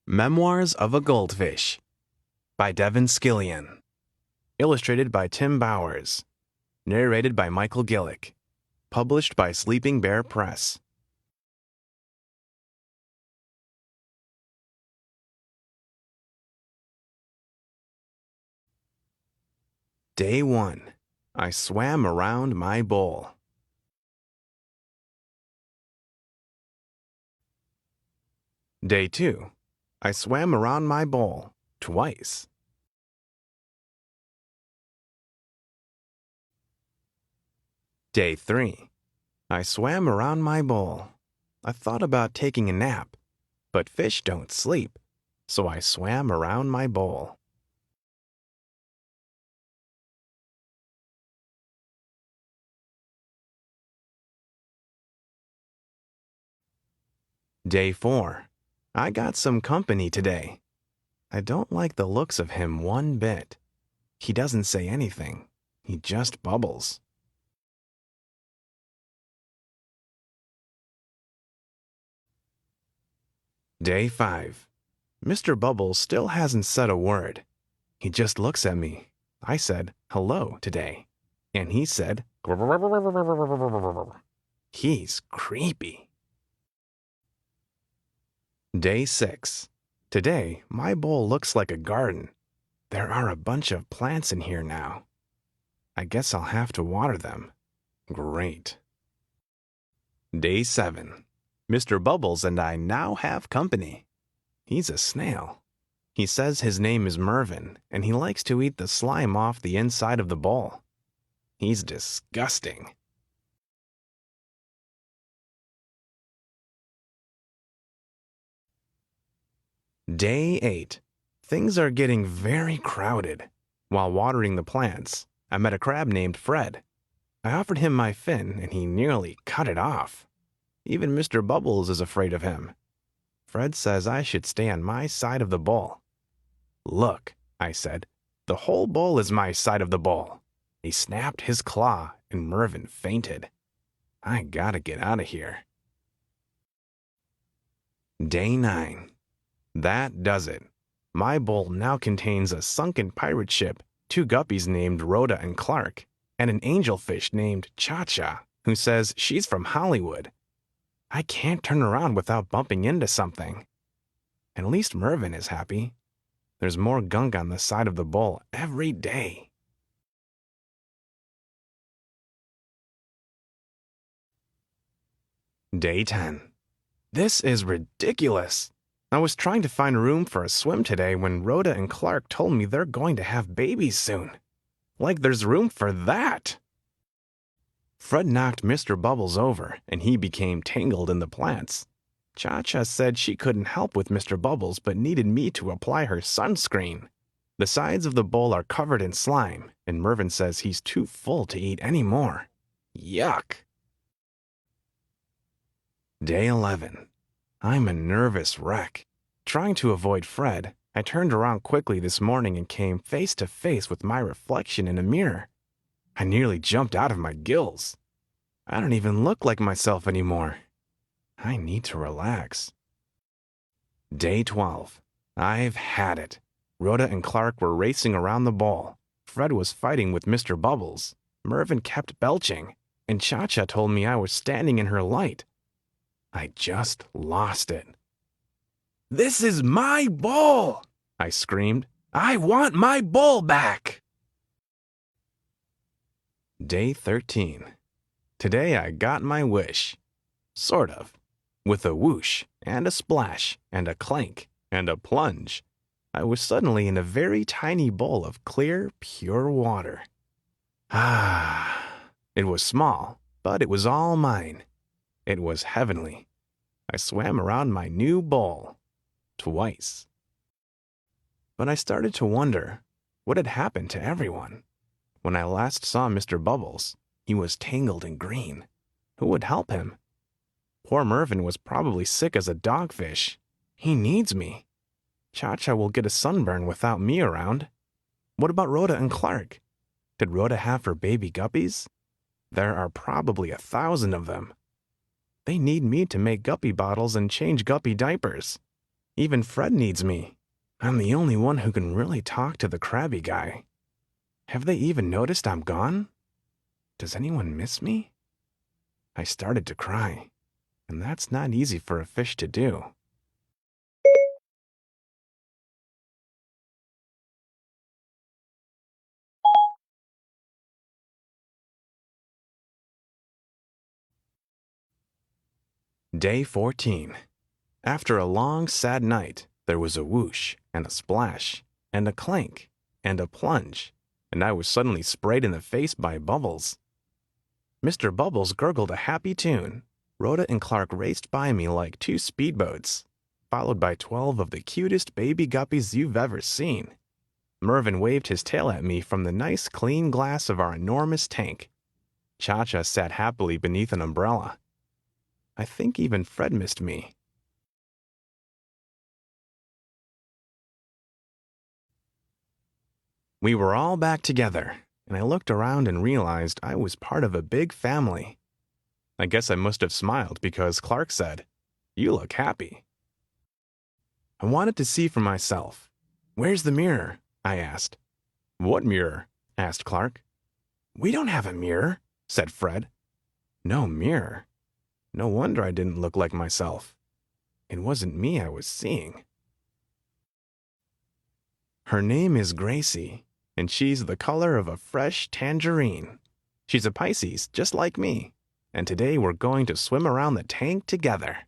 Memoirs of a Goldfish by Devin Scillian. Illustrated by Tim Bowers. Narrated by Michael Gillick. Published by Sleeping Bear Press. Day 1. I swam around my bowl. Day 2. I swam around my bowl twice. Day 3. I swam around my bowl. I thought about taking a nap, but fish don't sleep, so I swam around my bowl. Day 4. I got some company today. I don't like the looks of him one bit. He doesn't say anything. He just bubbles. Day 5. Mr. Bubbles still hasn't said a word. He just looks at me. I said, hello, today. And he said, he's creepy. Day 6. Today, my bowl looks like a garden. There are a bunch of plants in here now. I guess I'll have to water them. Great. Day 7. Mr. Bubbles and I now have company. He's a snail. He says his name is Mervin, and he likes to eat the slime off the inside of the bowl. He's disgusting. Day 8. Things are getting very crowded. While watering the plants, I met a crab named Fred. I offered him my fin, and he nearly cut it off. Even Mr. Bubbles is afraid of him. Fred says I should stay on my side of the bowl. Look, I said, the whole bowl is my side of the bowl. He snapped his claw, and Mervin fainted. I gotta get out of here. Day 9. That does it. My bowl now contains a sunken pirate ship, 2 guppies named Rhoda and Clark, and an angelfish named Cha-Cha, who says she's from Hollywood. I can't turn around without bumping into something. At least Mervin is happy. There's more gunk on the side of the bowl every day. Day 10. This is ridiculous. I was trying to find room for a swim today when Rhoda and Clark told me they're going to have babies soon. Like there's room for that. Fred knocked Mr. Bubbles over, and he became tangled in the plants. Cha-Cha said she couldn't help with Mr. Bubbles but needed me to apply her sunscreen. The sides of the bowl are covered in slime, and Mervin says he's too full to eat any more. Yuck! Day 11. I'm a nervous wreck. Trying to avoid Fred, I turned around quickly this morning and came face to face with my reflection in a mirror. I nearly jumped out of my gills. I don't even look like myself anymore. I need to relax. Day 12. I've had it. Rhoda and Clark were racing around the bowl. Fred was fighting with Mr. Bubbles. Mervin kept belching, and Cha-Cha told me I was standing in her light. I just lost it. This is my bowl! I screamed. I want my bowl back! Day 13. Today I got my wish. Sort of. With a whoosh, and a splash, and a clank, and a plunge, I was suddenly in a very tiny bowl of clear, pure water. Ah! It was small, but it was all mine. It was heavenly. I swam around my new bowl. Twice. But I started to wonder what had happened to everyone. When I last saw Mr. Bubbles, he was tangled in green. Who would help him? Poor Mervin was probably sick as a dogfish. He needs me. Cha-Cha will get a sunburn without me around. What about Rhoda and Clark? Did Rhoda have her baby guppies? There are probably 1,000 of them. They need me to make guppy bottles and change guppy diapers. Even Fred needs me. I'm the only one who can really talk to the crabby guy. Have they even noticed I'm gone? Does anyone miss me? I started to cry, and that's not easy for a fish to do. Day 14. After a long, sad night, there was a whoosh, and a splash, and a clank, and a plunge, and I was suddenly sprayed in the face by Bubbles. Mr. Bubbles gurgled a happy tune. Rhoda and Clark raced by me like two speedboats, followed by 12 of the cutest baby guppies you've ever seen. Mervin waved his tail at me from the nice clean glass of our enormous tank. Cha-Cha sat happily beneath an umbrella. I think even Fred missed me. We were all back together, and I looked around and realized I was part of a big family. I guess I must have smiled because Clark said, "You look happy." I wanted to see for myself. "Where's the mirror?" I asked. "What mirror?" asked Clark. "We don't have a mirror," said Fred. No mirror. No wonder I didn't look like myself. It wasn't me I was seeing. Her name is Gracie, and she's the color of a fresh tangerine. She's a Pisces, just like me, and today we're going to swim around the tank together.